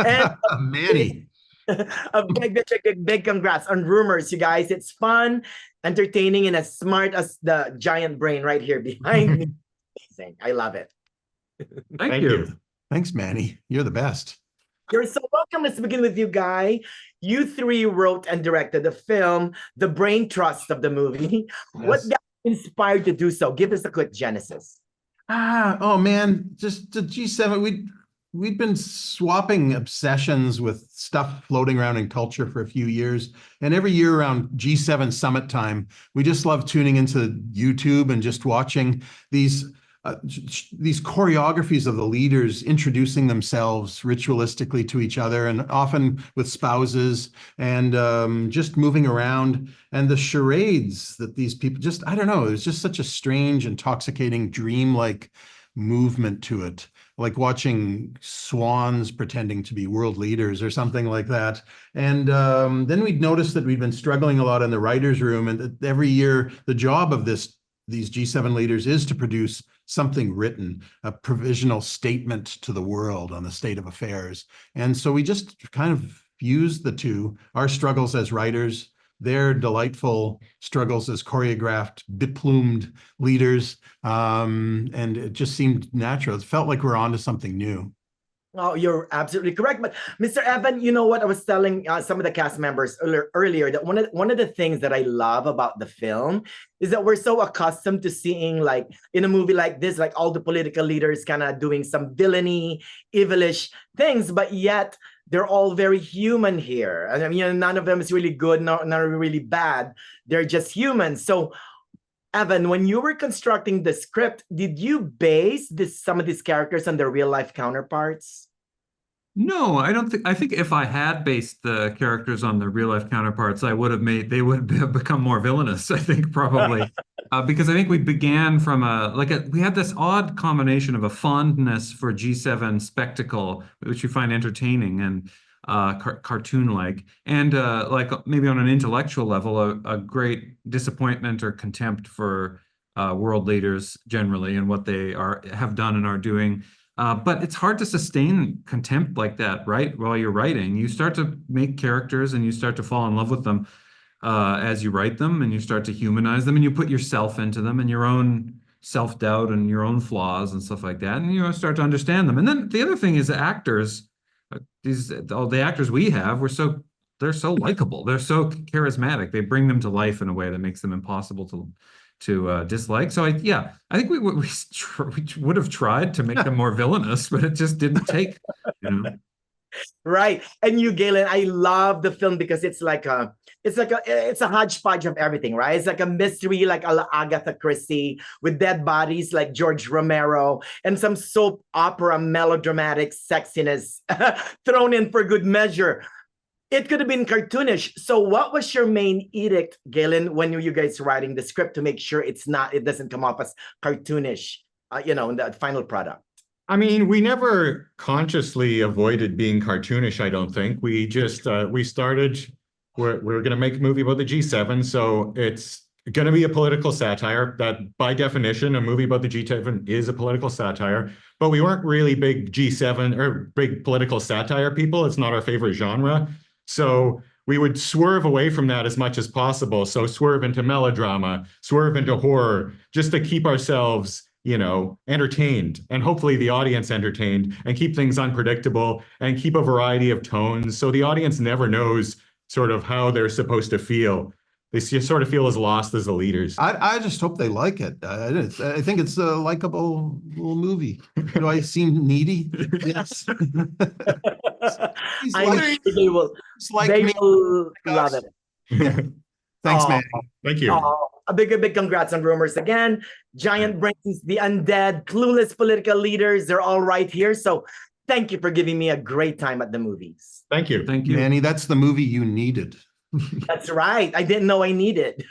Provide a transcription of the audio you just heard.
And Manny. a big congrats on Rumors, you guys. It's fun, entertaining, and as smart as the giant brain right here behind me. Amazing. I love it. Thank you. Thanks, Manny. You're the best. You're so welcome. Let's begin with you, Guy. You three wrote and directed the film, the brain trust of the movie. Yes. What got you inspired to do so? Give us a quick genesis. Oh man, just the G7. We'd been swapping obsessions with stuff floating around in culture for a few years. And every year around G7 summit time, we just love tuning into YouTube and just watching these choreographies of the leaders introducing themselves ritualistically to each other, and often with spouses, and just moving around, and the charades that these people just, I don't know, there's just such a strange, intoxicating, dreamlike movement to it, like watching swans pretending to be world leaders or something like that. And then we'd noticed that we'd been struggling a lot in the writer's room, and that every year the job of these G7 leaders is to produce something written, a provisional statement to the world on the state of affairs. And so we just kind of fused the two, our struggles as writers, their delightful struggles as choreographed, beplumed leaders. And it just seemed natural. It felt like we're onto something new. Oh, you're absolutely correct. But Mr. Evan, you know what? I was telling some of the cast members earlier that one of the things that I love about the film is that we're so accustomed to seeing, like, in a movie like this, like all the political leaders kind of doing some villainy, evilish things, but yet they're all very human here. I mean, none of them is really good, not really bad. They're just humans. So Evan, when you were constructing the script, did you base some of these characters on their real life counterparts? No, I don't think. I think if I had based the characters on their real life counterparts, they would have become more villainous. I think probably because I think we began from we had this odd combination of a fondness for G7 spectacle, which we find entertaining and cartoon-like, and like maybe on an intellectual level, a great disappointment or contempt for world leaders generally and what they have done and are doing. But it's hard to sustain contempt like that, right? While you're writing, you start to make characters and you start to fall in love with them as you write them, and you start to humanize them, and you put yourself into them and your own self-doubt and your own flaws and stuff like that, and you start to understand them. And then the other thing is the actors. All the actors we have, they're so likable, they're so charismatic, they bring them to life in a way that makes them impossible to dislike. So I think we would have tried to make them more villainous, but it just didn't take, Right. And you, Galen, I love the film because it's a hodgepodge of everything, right? It's like a mystery, like a la Agatha Christie, with dead bodies like George Romero, and some soap opera melodramatic sexiness thrown in for good measure. It could have been cartoonish. So what was your main edict, Galen, when you guys writing the script to make sure it doesn't come off as cartoonish, in the final product? I mean, we never consciously avoided being cartoonish, I don't think. We just, we started, we're going to make a movie about the G7, so it's going to be a political satire. That, by definition, a movie about the G7 is a political satire. But we weren't really big G7 or big political satire people. It's not our favorite genre. So we would swerve away from that as much as possible. So swerve into melodrama, swerve into horror, just to keep ourselves entertained, and hopefully the audience entertained, and keep things unpredictable and keep a variety of tones. So the audience never knows sort of how they're supposed to feel. They sort of feel as lost as the leaders. I just hope they like it. I think it's a likable little movie. Do I seem needy? Yes. I'm sure they will. They will love it. Yeah. Thanks, man. Thank you. A big congrats on Rumors again. Giant brains, the undead, clueless political leaders, they're all right here. So thank you for giving me a great time at the movies. Thank you. Thank you, Manny. That's the movie you needed. That's right. I didn't know I needed.